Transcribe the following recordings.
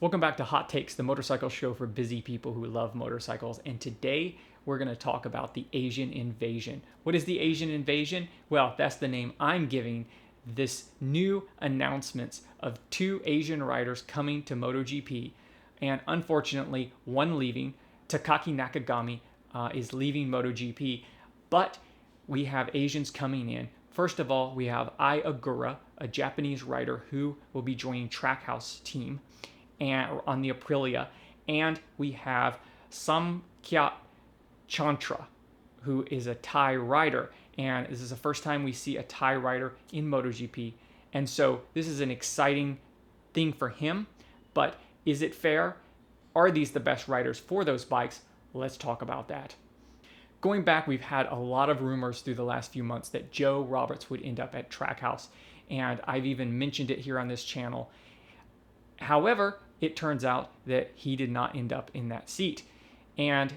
Welcome back to Hot Takes, the motorcycle show for busy people who love motorcycles. And today we're going to talk about the Asian invasion. What is the Asian invasion? Well, that's the name I'm giving this new announcements of two Asian riders coming to MotoGP. And unfortunately, one leaving. Takaki Nakagami is leaving MotoGP. But we have Asians coming in. First of all, we have Ogura, a Japanese rider who will be joining Trackhouse team and on the Aprilia, and we have Somkiat Chantra, who is a Thai rider, and this is the first time we see a Thai rider in MotoGP, and so this is an exciting thing for him. But is it fair? Are these the best riders for those bikes? Let's talk about that. Going back, we've had a lot of rumors through the last few months that Joe Roberts would end up at Trackhouse, and I've even mentioned it here on this channel. However, it turns out that he did not end up in that seat. And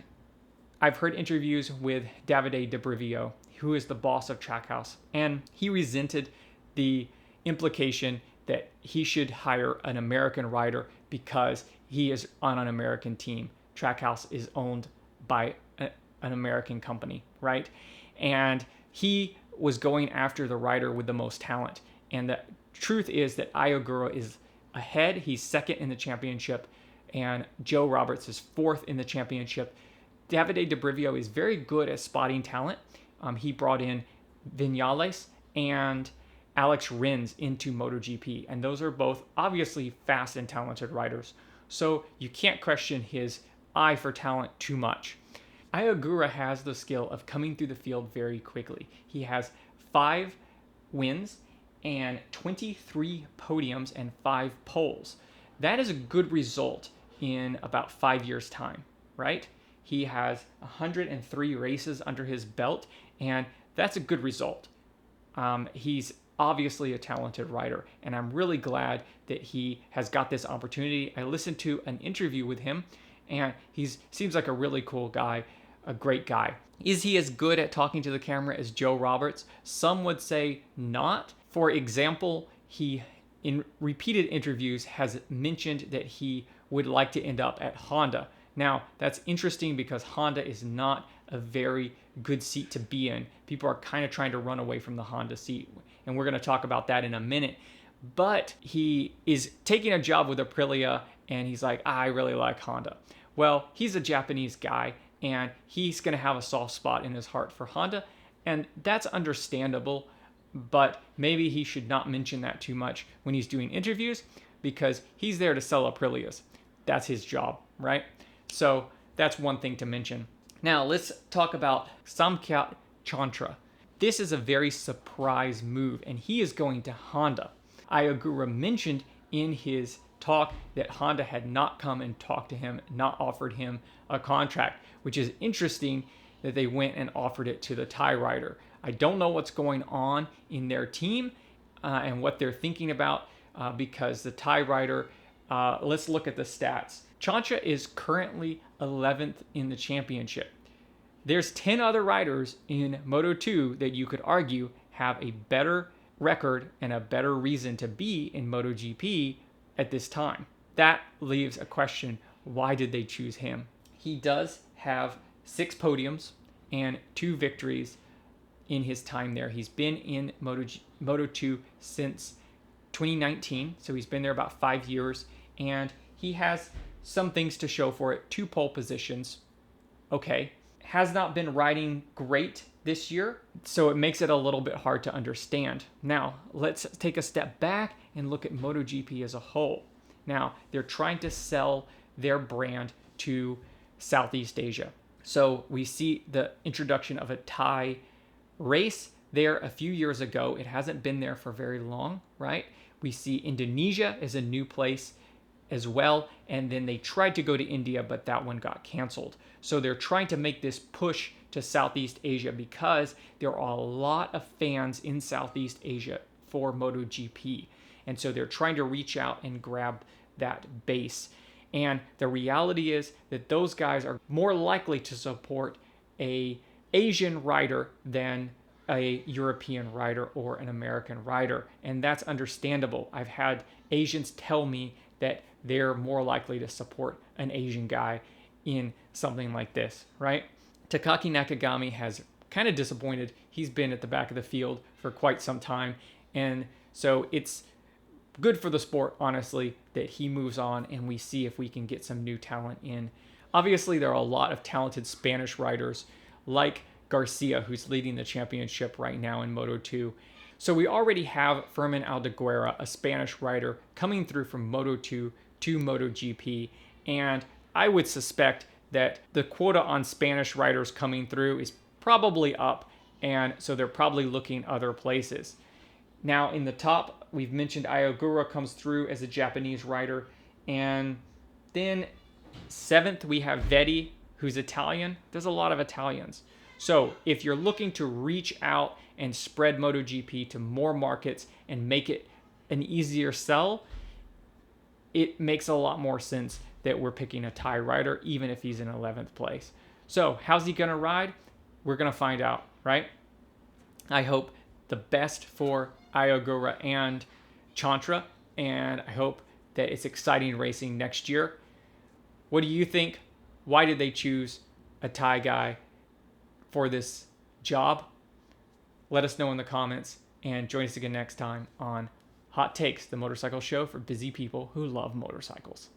I've heard interviews with Davide De Brivio, who is the boss of Trackhouse, and he resented the implication that he should hire an American rider because he is on an American team. Trackhouse is owned by an American company, right? And he was going after the rider with the most talent. And the truth is that Ogura is ahead. He's second in the championship, and Joe Roberts is fourth in the championship. Davide De Brivio is very good at spotting talent. He brought in Vinales and Alex Rins into MotoGP, and those are both obviously fast and talented riders. So you can't question his eye for talent too much. Ogura has the skill of coming through the field very quickly. He has 5 wins and 23 podiums and 5 poles. That is a good result in about 5 years' time, right? He has 103 races under his belt, and that's a good result. He's obviously a talented rider, and I'm really glad that he has got this opportunity. I listened to an interview with him, and he seems like a really cool guy, a great guy. Is he as good at talking to the camera as Joe Roberts? Some would say not. For example, he, in repeated interviews, has mentioned that he would like to end up at Honda. Now, that's interesting because Honda is not a very good seat to be in. People are kind of trying to run away from the Honda seat, and we're going to talk about that in a minute. But he is taking a job with Aprilia, and he's like, I really like Honda. Well, he's a Japanese guy, and he's going to have a soft spot in his heart for Honda, and that's understandable. But maybe he should not mention that too much when he's doing interviews, because he's there to sell Aprilias. That's his job, right? So that's one thing to mention. Now let's talk about Somkiat Chantra. This is a very surprise move, and he is going to Honda. Ogura mentioned in his talk that Honda had not come and talked to him, not offered him a contract, which is interesting that they went and offered it to the Thai rider. I don't know what's going on in their team and what they're thinking about because the Thai rider, let's look at the stats. Chantra is currently 11th in the championship. There's 10 other riders in Moto2 that you could argue have a better record and a better reason to be in MotoGP at this time. That leaves a question, why did they choose him? He does have 6 podiums and 2 victories in his time there. He's been in Moto2 since 2019, so he's been there about 5 years, and he has some things to show for it. 2 pole positions. Okay. Has not been riding great this year, so it makes it a little bit hard to understand. Now, let's take a step back and look at MotoGP as a whole. Now, they're trying to sell their brand to Southeast Asia. So we see the introduction of a Thai race there a few years ago. It hasn't been there for very long, right? We see Indonesia as a new place as well, and then they tried to go to India, but that one got canceled. So they're trying to make this push to Southeast Asia because there are a lot of fans in Southeast Asia for MotoGP, and so they're trying to reach out and grab that base. And the reality is that those guys are more likely to support a Asian rider than a European rider or an American rider, and that's understandable. I've had Asians tell me that they're more likely to support an Asian guy in something like this, right? Takaki Nakagami has kind of disappointed. He's been at the back of the field for quite some time. And so it's good for the sport, honestly, that he moves on and we see if we can get some new talent in. Obviously, there are a lot of talented Spanish riders like Garcia, who's leading the championship right now in Moto 2. So we already have Fermin Aldeguera, a Spanish rider, coming through from Moto 2 to MotoGP. And I would suspect that the quota on Spanish riders coming through is probably up. And so they're probably looking other places. Now in the top, we've mentioned Ogura comes through as a Japanese rider. And then 7th, we have Vetti, who's Italian. There's a lot of Italians. So if you're looking to reach out and spread MotoGP to more markets and make it an easier sell, it makes a lot more sense that we're picking a Thai rider, even if he's in 11th place. So how's he going to ride? We're going to find out, right? I hope the best for Ogura and Chantra, and I hope that it's exciting racing next year. What do you think? Why did they choose a Thai guy for this job? Let us know in the comments, and join us again next time on Hot Takes, the motorcycle show for busy people who love motorcycles.